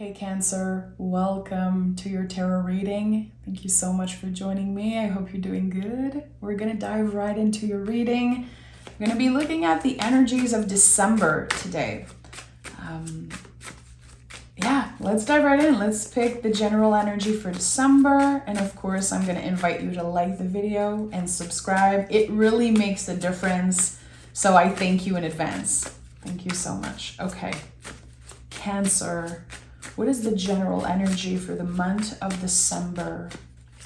Hey Cancer, welcome to your tarot reading. Thank you so much for joining me. I hope you're doing good. We're gonna dive right into your reading. We're gonna be looking at the energies of December today. Let's dive right in. Let's pick the general energy for December. And of course, I'm gonna invite you to like the video and subscribe. It really makes a difference. So I thank you in advance. Thank you so much. Okay, Cancer. What is the general energy for the month of December?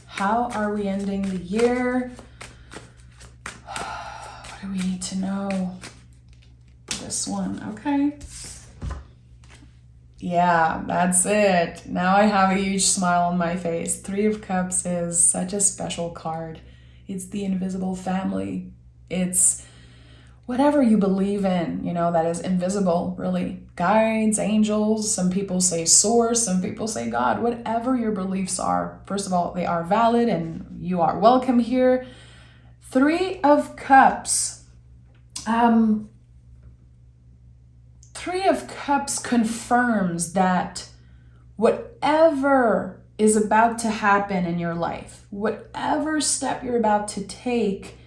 How are we ending the year? What do we need to know? This one, okay. Yeah, that's it. Now I have a huge smile on my face. Three of Cups is such a special card. It's the invisible family. It's whatever you believe in, that is invisible, really. Guides, angels, some people say source, some people say God, whatever your beliefs are. First of all, they are valid and you are welcome here. Three of Cups. Three of Cups confirms that whatever is about to happen in your life, whatever step you're about to take,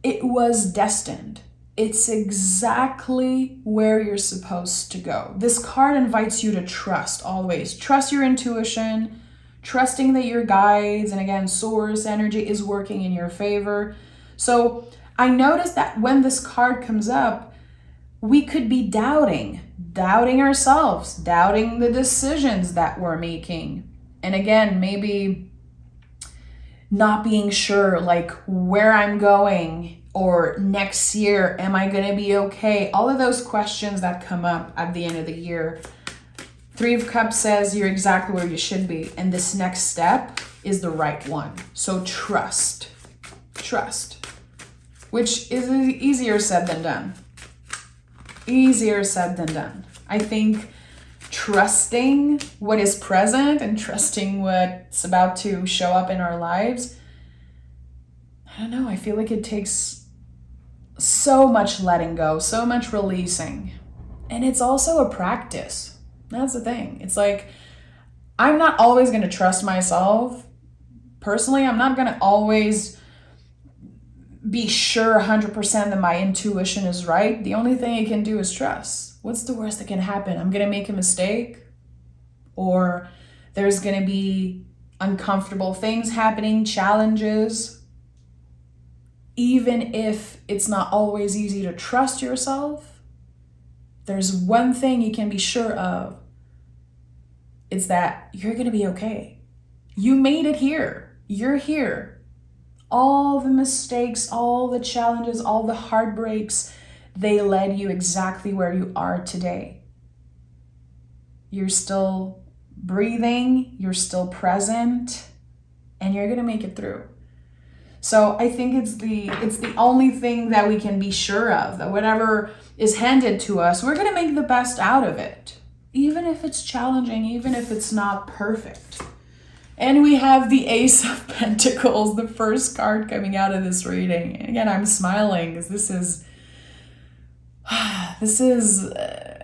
it was destined. It's exactly where you're supposed to go. This card invites you to trust always. Trust your intuition, trusting that your guides, and again, source energy is working in your favor. So I noticed that when this card comes up, we could be doubting ourselves, doubting the decisions that we're making. And again, maybe not being sure like where I'm going or next year, am I going to be okay? All of those questions that come up at the end of the year. Three of Cups says you're exactly where you should be. And this next step is the right one. So trust, which is easier said than done. Easier said than done. I think trusting what is present and trusting what's about to show up in our lives, I don't know, I feel like it takes so much letting go, so much releasing. And it's also a practice. That's the thing. It's like, I'm not always going to trust myself. Personally, I'm not going to always be sure 100% that my intuition is right. The only thing I can do is trust. What's the worst that can happen? I'm going to make a mistake, or there's going to be uncomfortable things happening, challenges. Even if it's not always easy to trust yourself, there's one thing you can be sure of. It's that you're going to be okay. You made it here. You're here. All the mistakes, all the challenges, all the heartbreaks, they led you exactly where you are today. You're still breathing, you're still present, and you're gonna make it through. So I think it's the only thing that we can be sure of, that whatever is handed to us, we're gonna make the best out of it. Even if it's challenging, even if it's not perfect. And we have the Ace of Pentacles, the first card coming out of this reading. And again, I'm smiling because this is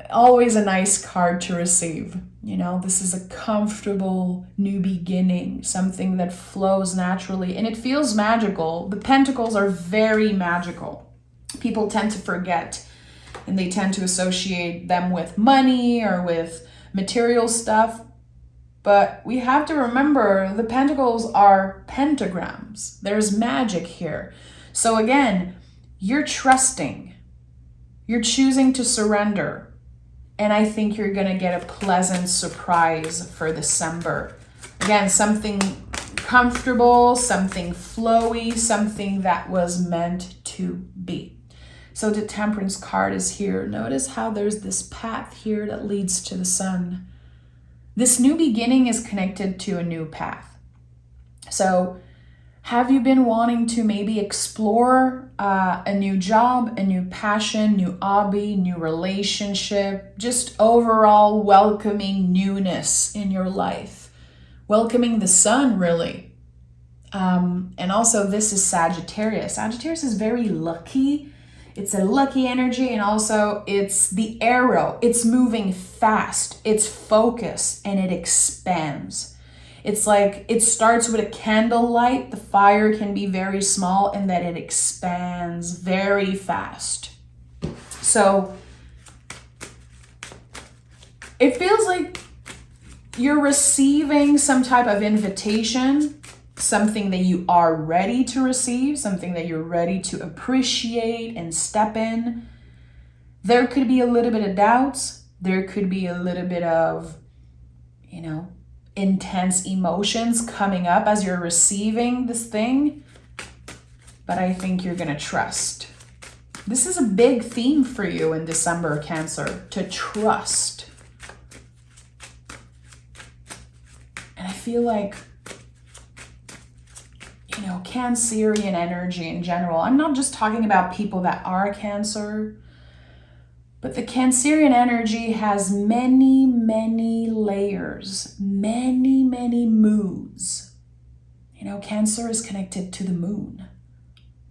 always a nice card to receive. This is a comfortable new beginning, something that flows naturally, and it feels magical. The Pentacles are very magical. People tend to forget, and they tend to associate them with money or with material stuff. But we have to remember the Pentacles are pentagrams. There's magic here. So again, you're trusting. You're choosing to surrender. And I think you're going to get a pleasant surprise for December. Again, something comfortable, something flowy, something that was meant to be. So the Temperance card is here. Notice how there's this path here that leads to the sun. This new beginning is connected to a new path. So have you been wanting to maybe explore a new job, a new passion, new hobby, new relationship, just overall welcoming newness in your life, welcoming the sun, really. And also this is Sagittarius. Sagittarius is very lucky. It's a lucky energy, and also it's the arrow. It's moving fast, it's focused, and it expands. It's like it starts with a candlelight. The fire can be very small, and then it expands very fast. So it feels like you're receiving some type of invitation, something that you are ready to receive, something that you're ready to appreciate and step in. There could be a little bit of doubts. There could be a little bit of, intense emotions coming up as you're receiving this thing. But I think you're going to trust. This is a big theme for you in December, Cancer, to trust. And I feel like, Cancerian energy in general. I'm not just talking about people that are Cancer, but the Cancerian energy has many, many layers, many, many moods. Cancer is connected to the moon.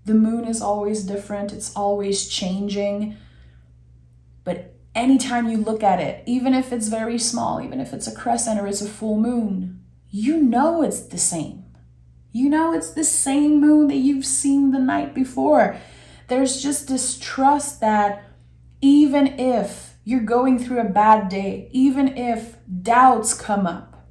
The moon is always different. It's always changing. But anytime you look at it, even if it's very small, even if it's a crescent or it's a full moon, it's the same. It's the same moon that you've seen the night before. There's just this trust that even if you're going through a bad day, even if doubts come up,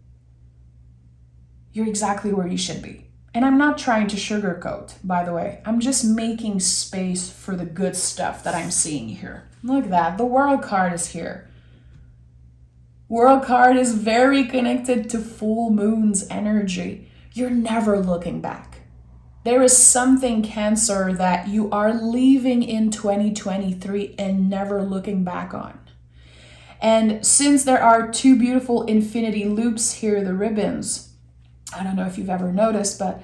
you're exactly where you should be. And I'm not trying to sugarcoat, by the way. I'm just making space for the good stuff that I'm seeing here. Look at that. The World card is here. World card is very connected to full moon's energy. You're never looking back. There is something, Cancer, that you are leaving in 2023 and never looking back on. And since there are two beautiful infinity loops here, the ribbons, I don't know if you've ever noticed, but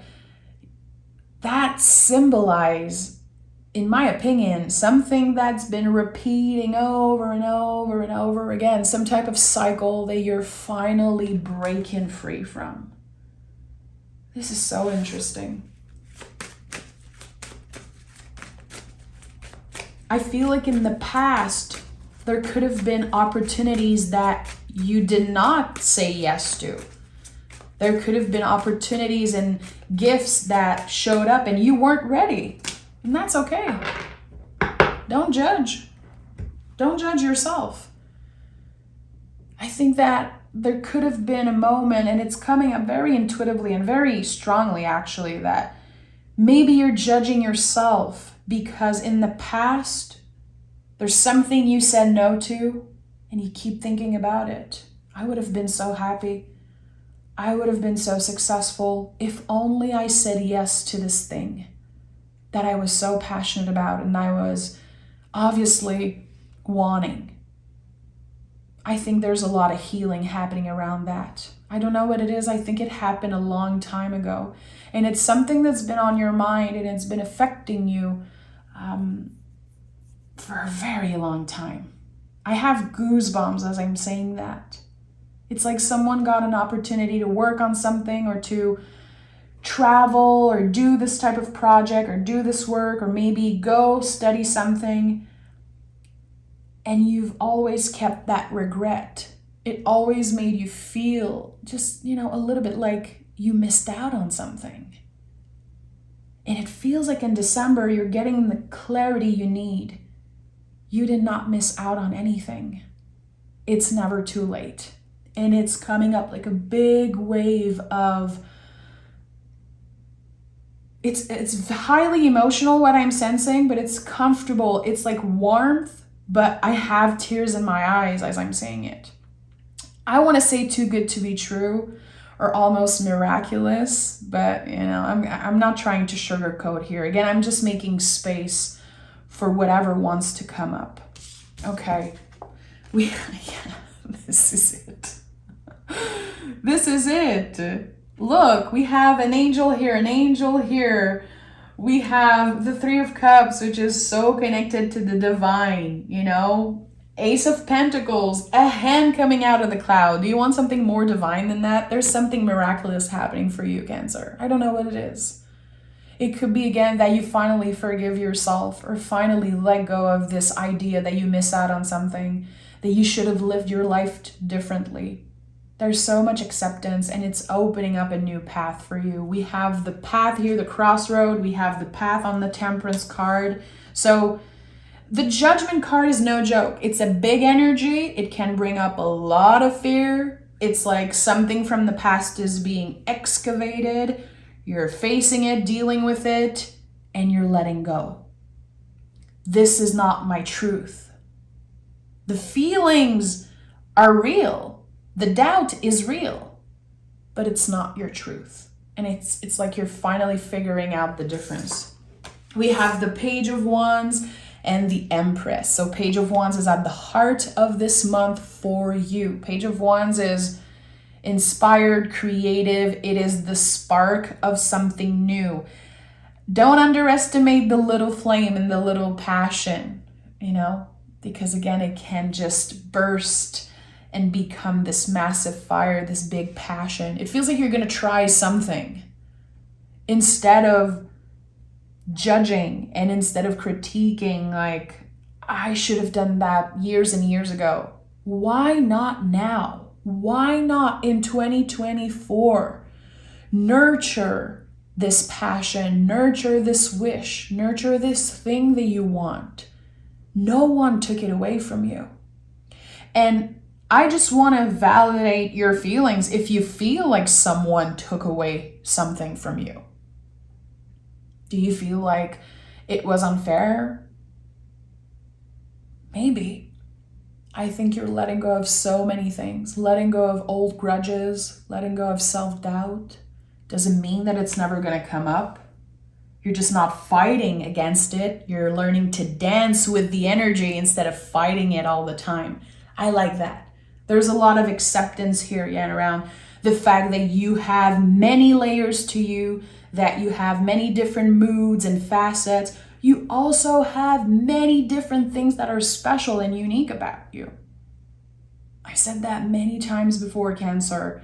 that symbolize, in my opinion, something that's been repeating over and over and over again, some type of cycle that you're finally breaking free from. This is so interesting. I feel like in the past, there could have been opportunities that you did not say yes to. There could have been opportunities and gifts that showed up and you weren't ready. And that's okay. Don't judge. Don't judge yourself. I think that there could have been a moment, and it's coming up very intuitively and very strongly actually, that maybe you're judging yourself because in the past, there's something you said no to and you keep thinking about it. I would have been so happy. I would have been so successful if only I said yes to this thing that I was so passionate about and I was obviously wanting. I think there's a lot of healing happening around that. I don't know what it is. I think it happened a long time ago. And it's something that's been on your mind and it's been affecting you for a very long time. I have goosebumps as I'm saying that. It's like someone got an opportunity to work on something or to travel or do this type of project or do this work or maybe go study something. And you've always kept that regret. It always made you feel just, a little bit like you missed out on something. And it feels like in December, you're getting the clarity you need. You did not miss out on anything. It's never too late. And it's coming up like a big wave of, it's highly emotional what I'm sensing, but it's comfortable. It's like warmth. But I have tears in my eyes as I'm saying it. I want to say too good to be true or almost miraculous, but I'm not trying to sugarcoat here. Again, I'm just making space for whatever wants to come up. Okay. This is it. This is it. Look, we have an angel here. We have the Three of Cups, which is so connected to the divine, Ace of Pentacles, a hand coming out of the cloud. Do you want something more divine than that? There's something miraculous happening for you, Cancer. I don't know what it is. It could be, again, that you finally forgive yourself or finally let go of this idea that you miss out on something, that you should have lived your life differently. There's so much acceptance, and it's opening up a new path for you. We have the path here, the crossroad. We have the path on the Temperance card. So the Judgment card is no joke. It's a big energy. It can bring up a lot of fear. It's like something from the past is being excavated. You're facing it, dealing with it, and you're letting go. This is not my truth. The feelings are real. The doubt is real, but it's not your truth. And it's like you're finally figuring out the difference. We have the Page of Wands and the Empress. So Page of Wands is at the heart of this month for you. Page of Wands is inspired, creative. It is the spark of something new. Don't underestimate the little flame and the little passion, because again, it can just burst and become this massive fire, this big passion. It feels like you're going to try something instead of judging and instead of critiquing, like, I should have done that years and years ago. Why not now? Why not in 2024? Nurture this passion, nurture this wish, nurture this thing that you want. No one took it away from you. And I just want to validate your feelings if you feel like someone took away something from you. Do you feel like it was unfair? Maybe. I think you're letting go of so many things. Letting go of old grudges, letting go of self-doubt. Doesn't mean that it's never going to come up. You're just not fighting against it. You're learning to dance with the energy instead of fighting it all the time. I like that. There's a lot of acceptance here, around the fact that you have many layers to you, that you have many different moods and facets. You also have many different things that are special and unique about you. I said that many times before, Cancer.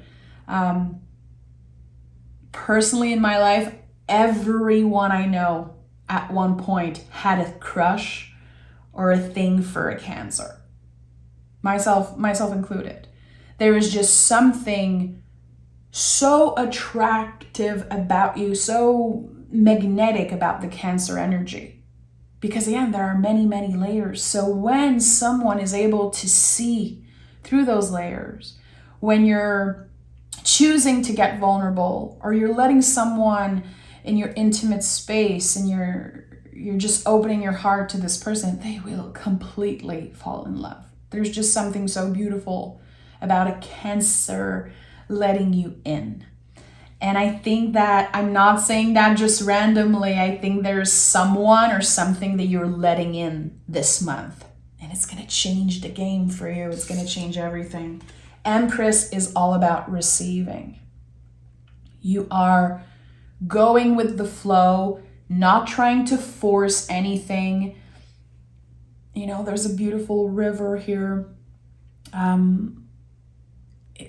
Personally, in my life, everyone I know at one point had a crush or a thing for a Cancer. Myself included. There is just something so attractive about you, so magnetic about the Cancer energy. Because again, there are many, many layers. So when someone is able to see through those layers, when you're choosing to get vulnerable, or you're letting someone in your intimate space and you're just opening your heart to this person, they will completely fall in love. There's just something so beautiful about a Cancer letting you in. And I think that I'm not saying that just randomly. I think there's someone or something that you're letting in this month. And it's going to change the game for you. It's going to change everything. Empress is all about receiving. You are going with the flow, not trying to force anything. There's a beautiful river here.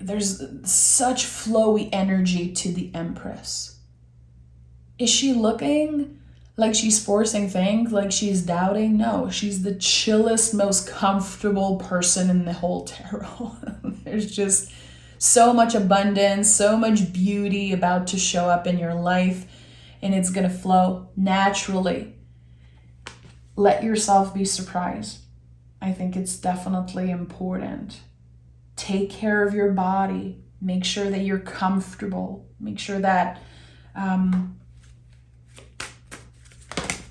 There's such flowy energy to the Empress. Is she looking like she's forcing things, like she's doubting? No, she's the chillest, most comfortable person in the whole tarot. There's just so much abundance, so much beauty about to show up in your life, and it's going to flow naturally. Let yourself be surprised. I think it's definitely important. Take care of your body. Make sure that you're comfortable. Make sure that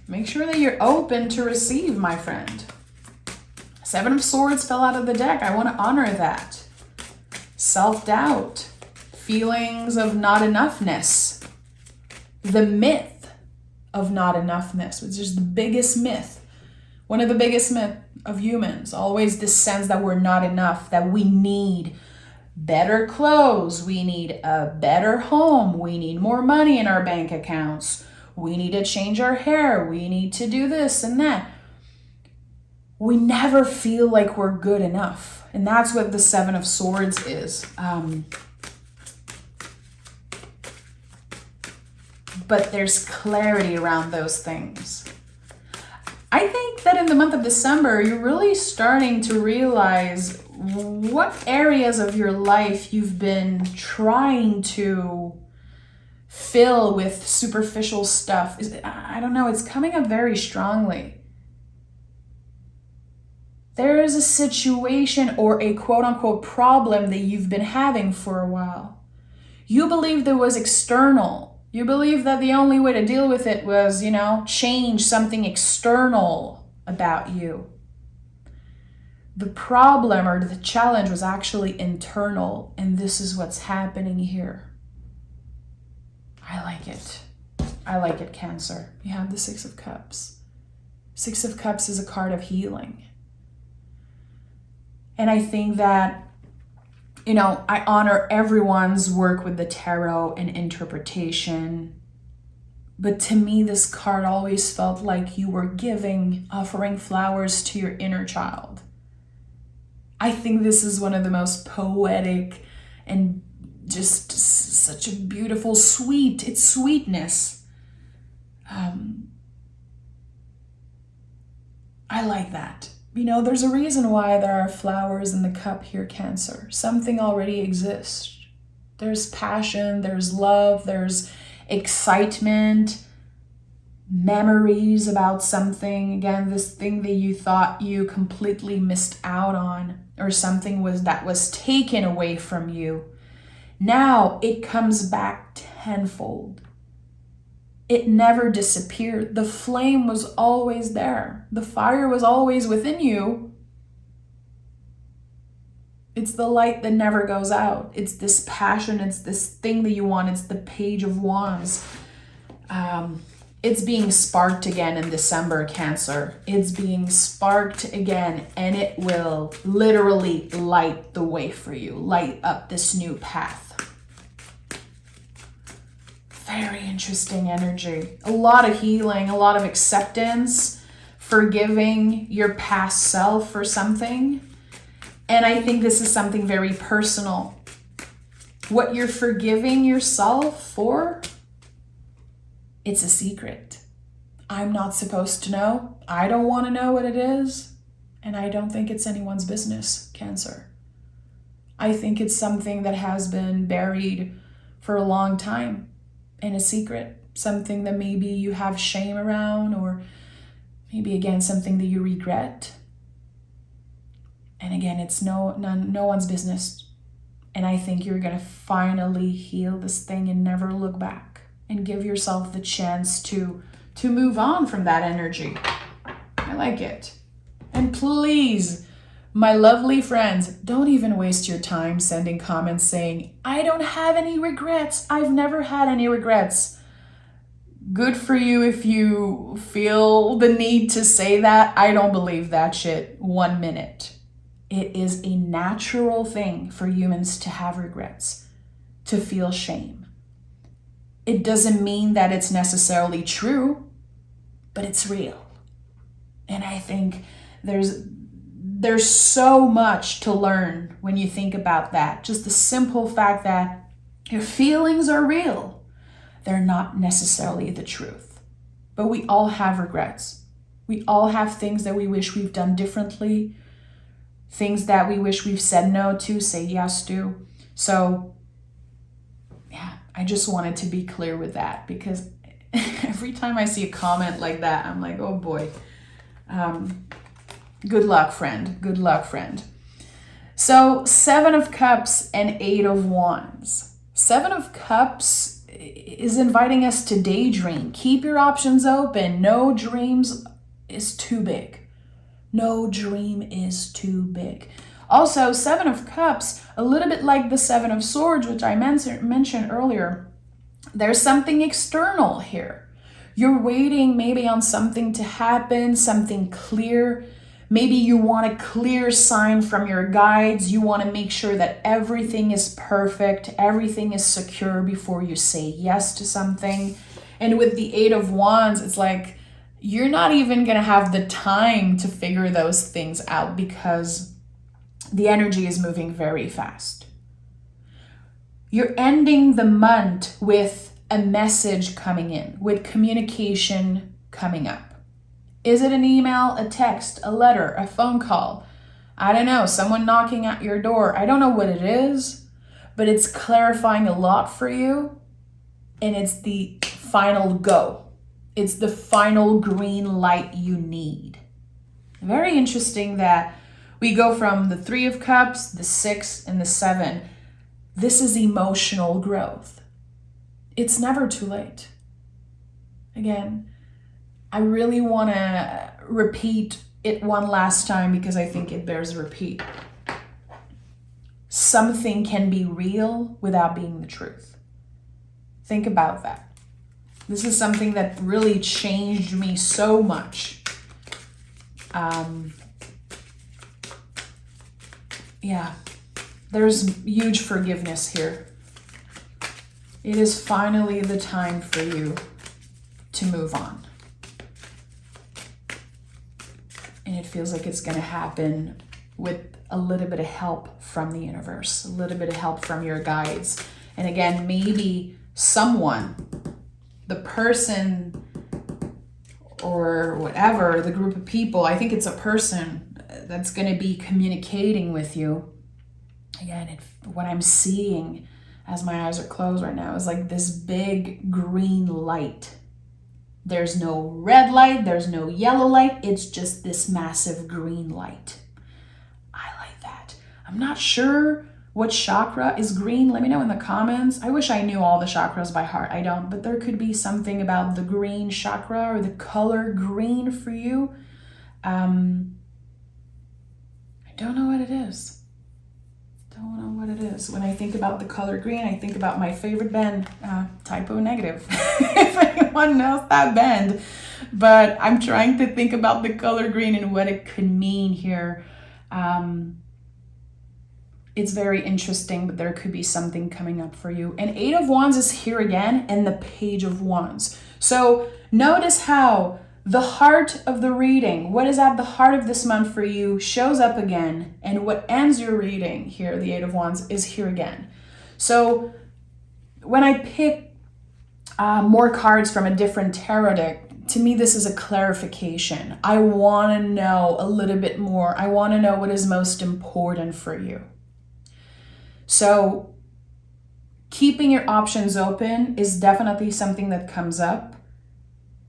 you're open to receive, my friend. 7 of Swords fell out of the deck. I want to honor that. Self-doubt. Feelings of not enoughness. The myth of not enoughness, which is the biggest myth. One of the biggest myths of humans. Always this sense that we're not enough, that we need better clothes, we need a better home, we need more money in our bank accounts, we need to change our hair, we need to do this and that. We never feel like we're good enough. And that's what the 7 of Swords is. but there's clarity around those things. I think that in the month of December, you're really starting to realize what areas of your life you've been trying to fill with superficial stuff. I don't know, it's coming up very strongly. There is a situation or a quote-unquote problem that you've been having for a while. You believed it was external. You believe that the only way to deal with it was, change something external about you. The problem or the challenge was actually internal, and this is what's happening here. I like it. I like it, Cancer. You have the Six of Cups. Six of Cups is a card of healing. And I think that I honor everyone's work with the tarot and interpretation. But to me, this card always felt like you were offering flowers to your inner child. I think this is one of the most poetic and just such a beautiful, it's sweetness. I like that. There's a reason why there are flowers in the cup here, Cancer. Something already exists. There's passion, there's love, there's excitement, memories about something. Again, this thing that you thought you completely missed out on, or something that was taken away from you. Now it comes back tenfold. It never disappeared. The flame was always there. The fire was always within you. It's the light that never goes out. It's this passion. It's this thing that you want. It's the Page of Wands. It's being sparked again in December, Cancer. It's being sparked again, and it will literally light the way for you. Light up this new path. Very interesting energy. A lot of healing, a lot of acceptance, forgiving your past self for something. And I think this is something very personal. What you're forgiving yourself for, it's a secret. I'm not supposed to know. I don't want to know what it is. And I don't think it's anyone's business, Cancer. I think it's something that has been buried for a long time. In a secret, something that maybe you have shame around, or maybe again something that you regret. And again, it's no one's business. And I think you're gonna finally heal this thing and never look back, and give yourself the chance to move on from that energy. I like it. And please, my lovely friends, don't even waste your time sending comments saying, I don't have any regrets. I've never had any regrets. Good for you if you feel the need to say that. I don't believe that shit 1 minute. It is a natural thing for humans to have regrets, to feel shame. It doesn't mean that it's necessarily true, but it's real. And I think there's so much to learn when you think about that. Just the simple fact that your feelings are real. They're not necessarily the truth. But we all have regrets. We all have things that we wish we've done differently. Things that we wish we've said no to, say yes to. So, yeah, I just wanted to be clear with that, because every time I see a comment like that, I'm like, oh boy. Good luck, friend. Good luck, friend. So 7 of Cups and 8 of Wands. 7 of Cups is inviting us to daydream. Keep your options open. No dreams is too big. No dream is too big. Also, 7 of Cups, a little bit like the 7 of Swords, which I mentioned earlier. There's something external here. You're waiting maybe on something to happen, something clear. Maybe you want a clear sign from your guides. You want to make sure that everything is perfect, everything is secure before you say yes to something. And with the 8 of Wands, it's like you're not even going to have the time to figure those things out, because the energy is moving very fast. You're ending the month with a message coming in, with communication coming up. Is it an email, a text, a letter, a phone call? I don't know, someone knocking at your door. I don't know what it is, but it's clarifying a lot for you, and it's the final go. It's the final green light you need. Very interesting that we go from the 3 of Cups, the 6, and the 7. This is emotional growth. It's never too late. Again, I really want to repeat it one last time because I think it bears a repeat. Something can be real without being the truth. Think about that. This is something that really changed me so much. Yeah, there's huge forgiveness here. It is finally the time for you to move on. And it feels like it's going to happen with a little bit of help from the universe, a little bit of help from your guides. And again, maybe someone, the person or whatever, the group of people, I think it's a person that's going to be communicating with you. Again, what I'm seeing as my eyes are closed right now is like this big green light. There's no red light, there's no yellow light, it's just this massive green light. I like that. I'm not sure what chakra is green. Let me know in the comments. I wish I knew all the chakras by heart. I don't, but there could be something about the green chakra or the color green for you. I don't know what it is. Don't know what it is. When I think about the color green, I think about my favorite band, Typo Negative. If anyone knows that band. But I'm trying to think about the color green and what it could mean here. It's very interesting, but there could be something coming up for you. And 8 of Wands is here again, and the Page of Wands. So notice how the heart of the reading, what is at the heart of this month for you, shows up again. And what ends your reading here, the 8 of Wands, is here again. So when I pick more cards from a different tarot deck, to me, this is a clarification. I want to know a little bit more. I want to know what is most important for you. So keeping your options open is definitely something that comes up.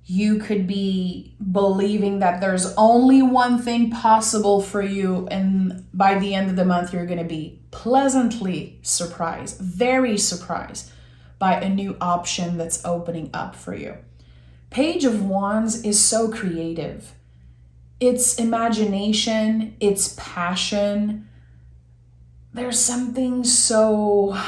You could be believing that there's only one thing possible for you, and by the end of the month, you're going to be pleasantly surprised, very surprised by a new option that's opening up for you. Page of Wands is so creative. It's imagination, it's passion. There's something so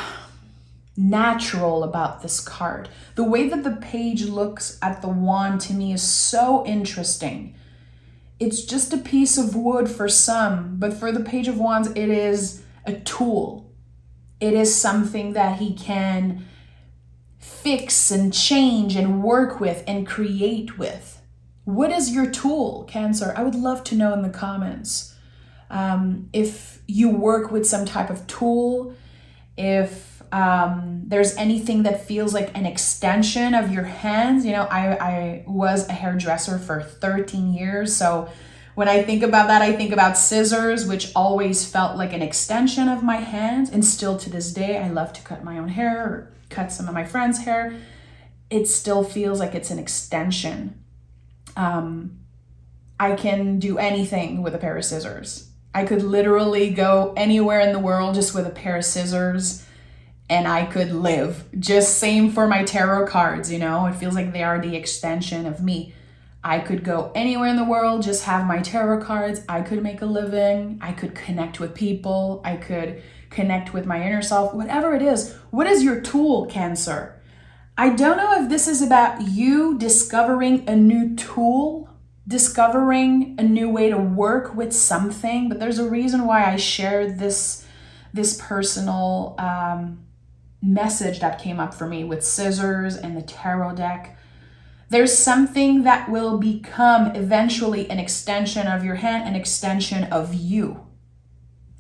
natural about this card. The way that the page looks at the wand to me is so interesting. It's just a piece of wood for some, but for the Page of Wands, it is a tool. It is something that he can fix and change and work with and create with. What is your tool, Cancer? I would love to know in the comments. If you work with some type of tool, if there's anything that feels like an extension of your hands. You know, I was a hairdresser for 13 years. So when I think about that, I think about scissors, which always felt like an extension of my hands. And still to this day, I love to cut my own hair or cut some of my friends' hair. It still feels like it's an extension. I can do anything with a pair of scissors. I could literally go anywhere in the world just with a pair of scissors, and I could live. Just same for my tarot cards, you know, it feels like they are the extension of me. I could go anywhere in the world, just have my tarot cards. I could make a living. I could connect with people. I could connect with my inner self, whatever it is. What is your tool, Cancer? I don't know if this is about you discovering a new tool, discovering a new way to work with something, but there's a reason why I shared this personal message that came up for me with scissors and the tarot deck. There's something that will become eventually an extension of your hand, an extension of you.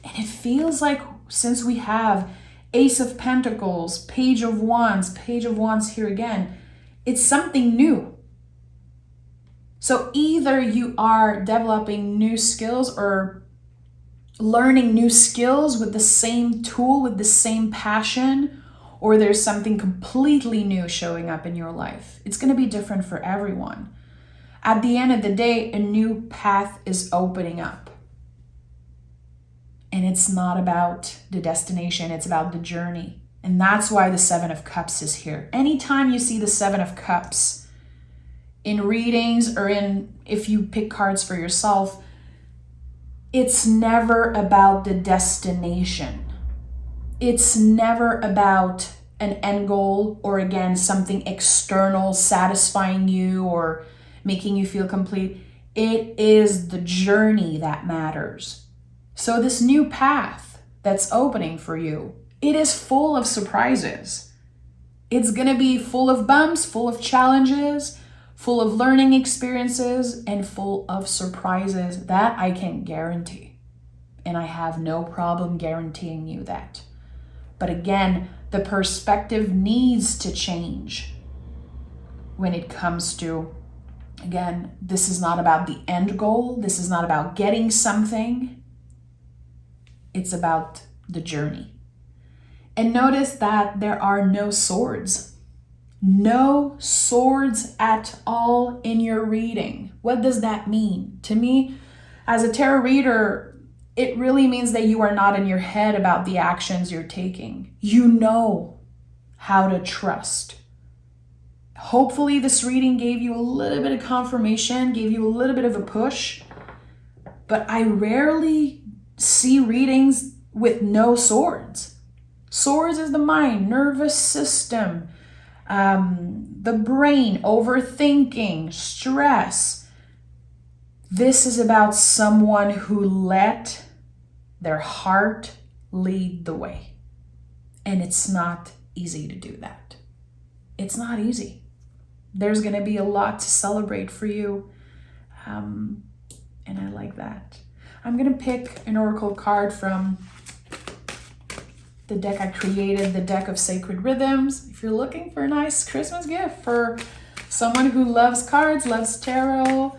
And it feels like since we have Ace of Pentacles, Page of Wands here again. It's something new. So either you are developing new skills or learning new skills with the same tool, with the same passion, or there's something completely new showing up in your life. It's going to be different for everyone. At the end of the day, a new path is opening up. And it's not about the destination, it's about the journey. And that's why the Seven of Cups is here. Anytime you see the Seven of Cups in readings or if you pick cards for yourself, it's never about the destination. It's never about an end goal or, again, something external satisfying you or making you feel complete. It is the journey that matters. So this new path that's opening for you, it is full of surprises. It's going to be full of bumps, full of challenges, full of learning experiences, and full of surprises. That I can guarantee. And I have no problem guaranteeing you that. But again, the perspective needs to change when it comes to, again, this is not about the end goal. This is not about getting something. It's about the journey. And notice that there are no swords. No swords at all in your reading. What does that mean? To me, as a tarot reader, it really means that you are not in your head about the actions you're taking. You know how to trust. Hopefully this reading gave you a little bit of confirmation, gave you a little bit of a push, but I rarely see readings with no swords. Swords is the mind, nervous system, the brain, overthinking, stress. This is about someone who let their heart lead the way. And it's not easy to do that. It's not easy. There's going to be a lot to celebrate for you. And I like that. I'm going to pick an oracle card from the deck I created, the deck of Sacred Rhythms. If you're looking for a nice Christmas gift for someone who loves cards, loves tarot,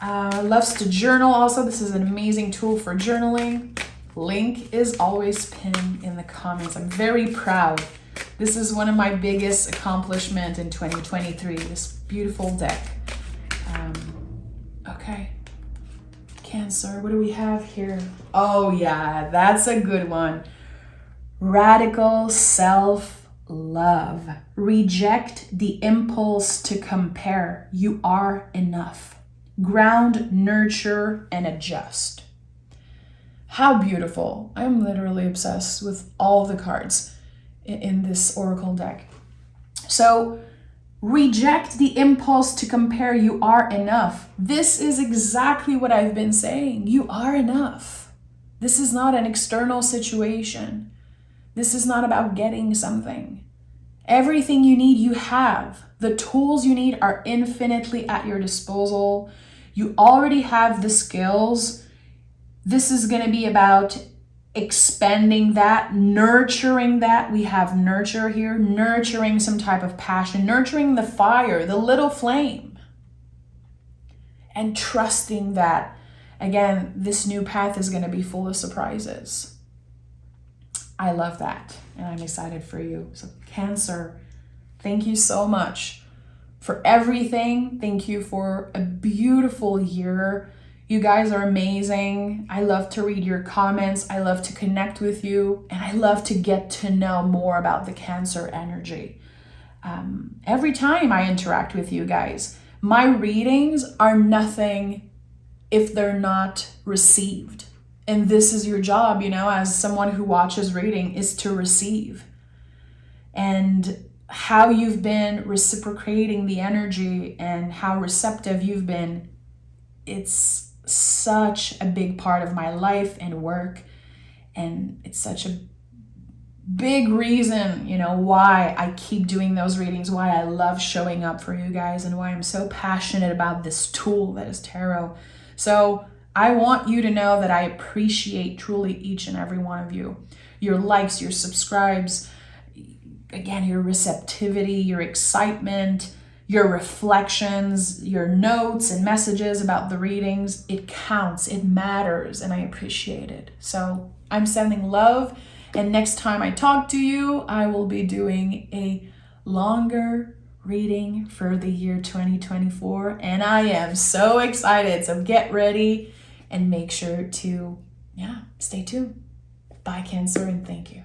loves to journal also, this is an amazing tool for journaling. Link is always pinned in the comments. I'm very proud. This is one of my biggest accomplishments in 2023, this beautiful deck. Okay. Cancer, what do we have here? Oh yeah, that's a good one. Radical self-love. Reject the impulse to compare. You are enough. Ground, nurture, and adjust. How beautiful. I'm literally obsessed with all the cards in this oracle deck. So, reject the impulse to compare. You are enough. This is exactly what I've been saying. You are enough. This is not an external situation. This is not about getting something. Everything you need, you have. The tools you need are infinitely at your disposal. You already have the skills. This is going to be about expanding that, nurturing that. We have nurture here, nurturing some type of passion, nurturing the fire, the little flame, and trusting that, again, this new path is going to be full of surprises. I love that, and I'm excited for you. So Cancer, thank you so much for everything. Thank you for a beautiful year. You guys are amazing. I love to read your comments. I love to connect with you. And I love to get to know more about the Cancer energy. Every time I interact with you guys, my readings are nothing if they're not received. And this is your job, as someone who watches reading, is to receive. And how you've been reciprocating the energy and how receptive you've been, it's such a big part of my life and work, and it's such a big reason why I keep doing those readings, why I love showing up for you guys, and why I'm so passionate about this tool that is tarot. So I want you to know that I appreciate truly each and every one of you. your likes, your subscribes, again, your receptivity, your excitement, your reflections, your notes and messages about the readings. It counts, it matters, and I appreciate it. So I'm sending love, and next time I talk to you, I will be doing a longer reading for the year 2024, and I am so excited. So get ready and make sure to, stay tuned. Bye, Cancer, and thank you.